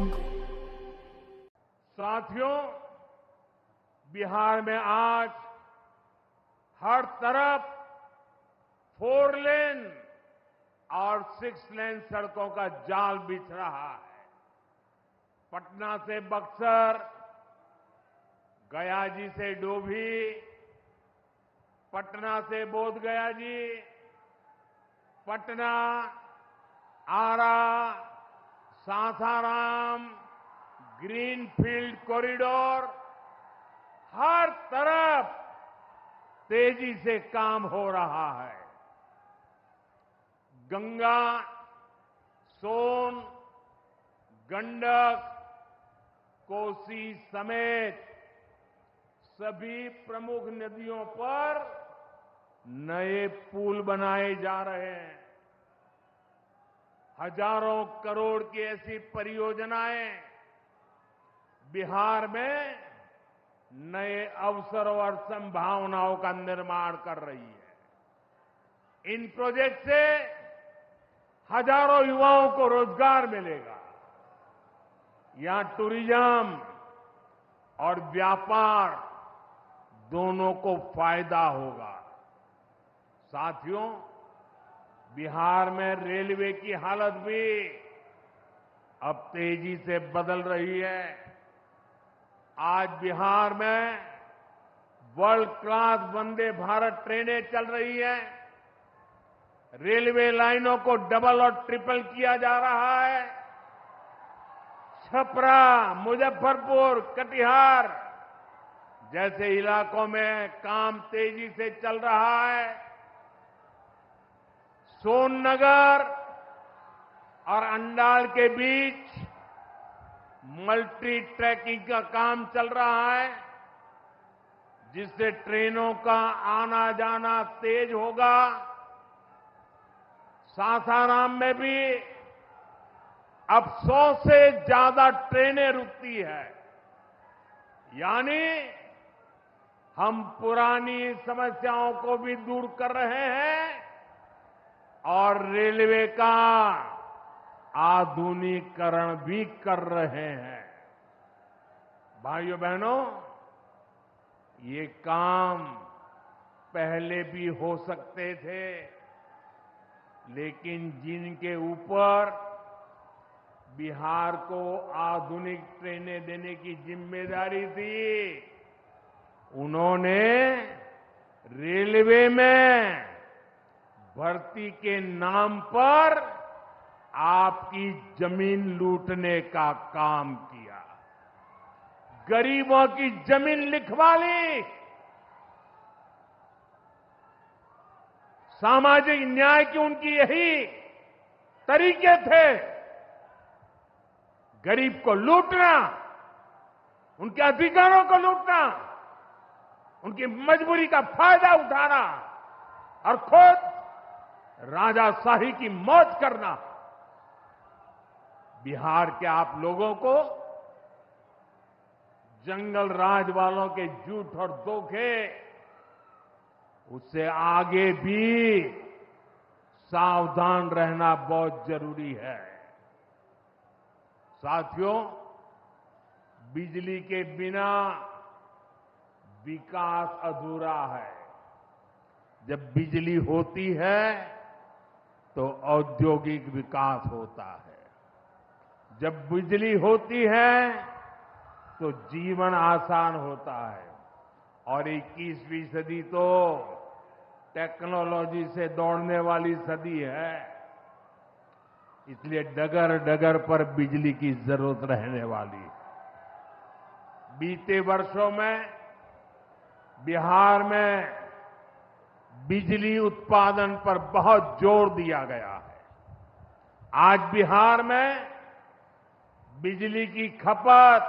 jungle. साथियों, बिहार में आज हर तरफ 4 लेन और 6 लेन सड़कों का जाल बिछ रहा है। पटना से बक्सर, गया जी से डोभी, पटना से बोध गया जी, पटना, आरा, सासाराम, ग्रीनफील्ड कॉरिडोर, हर तरफ तेजी से काम हो रहा है। गंगा, सोन, गंडक, कोसी समेत सभी प्रमुख नदियों पर नए पुल बनाए जा रहे हैं। हजारों करोड़ की ऐसी परियोजनाएं बिहार में नए अवसरों और संभावनाओं का निर्माण कर रही है। इन प्रोजेक्ट से हजारों युवाओं को रोजगार मिलेगा। यहां टूरिज्म और व्यापार दोनों को फायदा होगा। साथियों, बिहार में रेलवे की हालत भी अब तेजी से बदल रही है। आज बिहार में वर्ल्ड क्लास वंदे भारत ट्रेनें चल रही हैं। रेलवे लाइनों को डबल और ट्रिपल किया जा रहा है। छपरा, मुजफ्फरपुर, कटिहार जैसे इलाकों में काम तेजी से चल रहा है। सोननगर और अंडाल के बीच मल्टी ट्रैकिंग का काम चल रहा है, जिससे ट्रेनों का आना जाना तेज होगा। सासाराम में भी अब 100 से ज्यादा ट्रेनें रुकती है। यानी हम पुरानी समस्याओं को भी दूर कर रहे हैं और रेलवे का आधुनिकीकरण भी कर रहे हैं। भाइयों बहनों, ये काम पहले भी हो सकते थे, लेकिन जिनके ऊपर बिहार को आधुनिक ट्रेनें देने की जिम्मेदारी थी, उन्होंने रेलवे में भर्ती के नाम पर आपकी जमीन लूटने का काम किया। गरीबों की जमीन लिखवा ली। सामाजिक न्याय की उनकी यही तरीके थे। गरीब को लूटना, उनके अधिकारों को लूटना, उनकी मजबूरी का फायदा उठाना और खुद राजाशाही की मौज करना। बिहार के आप लोगों को जंगल राज वालों के झूठ और धोखे, उससे आगे भी सावधान रहना बहुत जरूरी है। साथियों, बिजली के बिना विकास अधूरा है। जब बिजली होती है तो औद्योगिक विकास होता है। जब बिजली होती है तो जीवन आसान होता है। और 21वीं सदी तो टेक्नोलॉजी से दौड़ने वाली सदी है। इसलिए डगर डगर पर बिजली की जरूरत रहने वाली। बीते वर्षों में बिहार में बिजली उत्पादन पर बहुत जोर दिया गया है। आज बिहार में बिजली की खपत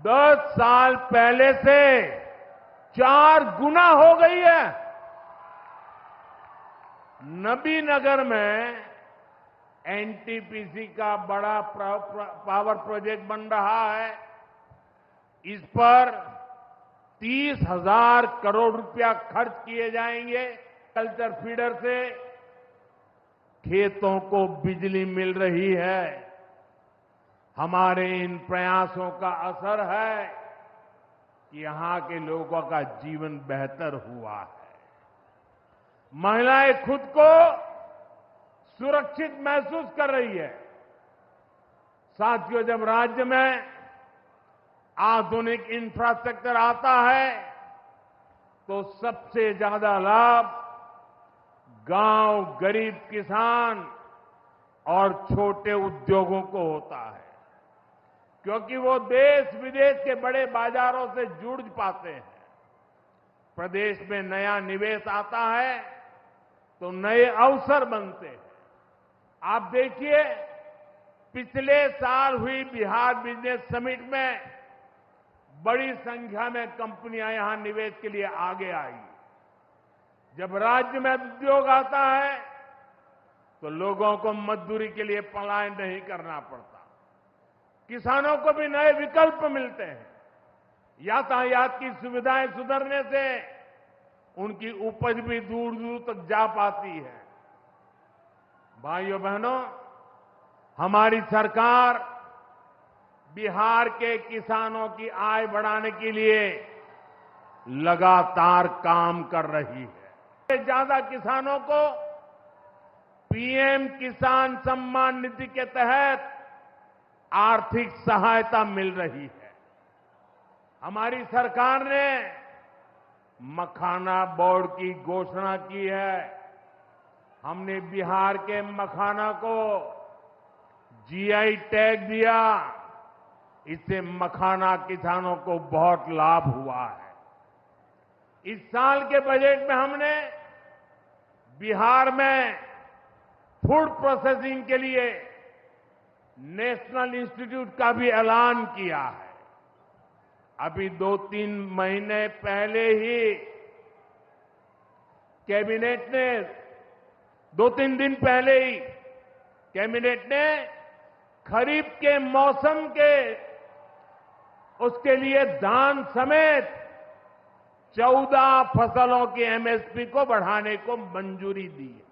10 साल पहले से 4 गुना हो गई है। नबीनगर में एनटीपीसी का बड़ा पावर प्रोजेक्ट बन रहा है। इस पर 30,000 करोड़ रुपया खर्च किए जाएंगे। कल्चर फीडर से खेतों को बिजली मिल रही है। हमारे इन प्रयासों का असर है कि यहां के लोगों का जीवन बेहतर हुआ है। महिलाएं खुद को सुरक्षित महसूस कर रही है। साथियों, जब राज्य में आधुनिक इंफ्रास्ट्रक्चर आता है तो सबसे ज्यादा लाभ गांव, गरीब किसान और छोटे उद्योगों को होता है, क्योंकि वो देश विदेश के बड़े बाजारों से जुड़ पाते हैं। प्रदेश में नया निवेश आता है तो नए अवसर बनते हैं। आप देखिए, पिछले साल हुई बिहार बिजनेस समिट में बड़ी संख्या में कंपनियां यहां निवेश के लिए आगे आई। जब राज्य में उद्योग आता है तो लोगों को मजदूरी के लिए पलायन नहीं करना पड़ता, किसानों को भी नए विकल्प मिलते हैं। यातायात की सुविधाएं सुधरने से उनकी उपज भी दूर दूर तक जा पाती है। भाइयों बहनों, हमारी सरकार बिहार के किसानों की आय बढ़ाने के लिए लगातार काम कर रही है। ज्यादा किसानों को पीएम किसान सम्मान निधि के तहत आर्थिक सहायता मिल रही है। हमारी सरकार ने मखाना बोर्ड की घोषणा की है। हमने बिहार के मखाना को जीआई टैग दिया। इससे मखाना किसानों को बहुत लाभ हुआ है। इस साल के बजट में हमने बिहार में फूड प्रोसेसिंग के लिए नेशनल इंस्टीट्यूट का भी ऐलान किया है। अभी 2-3 महीने पहले ही कैबिनेट ने 2-3 दिन पहले ही कैबिनेट ने खरीफ के मौसम के उसके लिए धान समेत 14 फसलों की एमएसपी को बढ़ाने को मंजूरी दी है।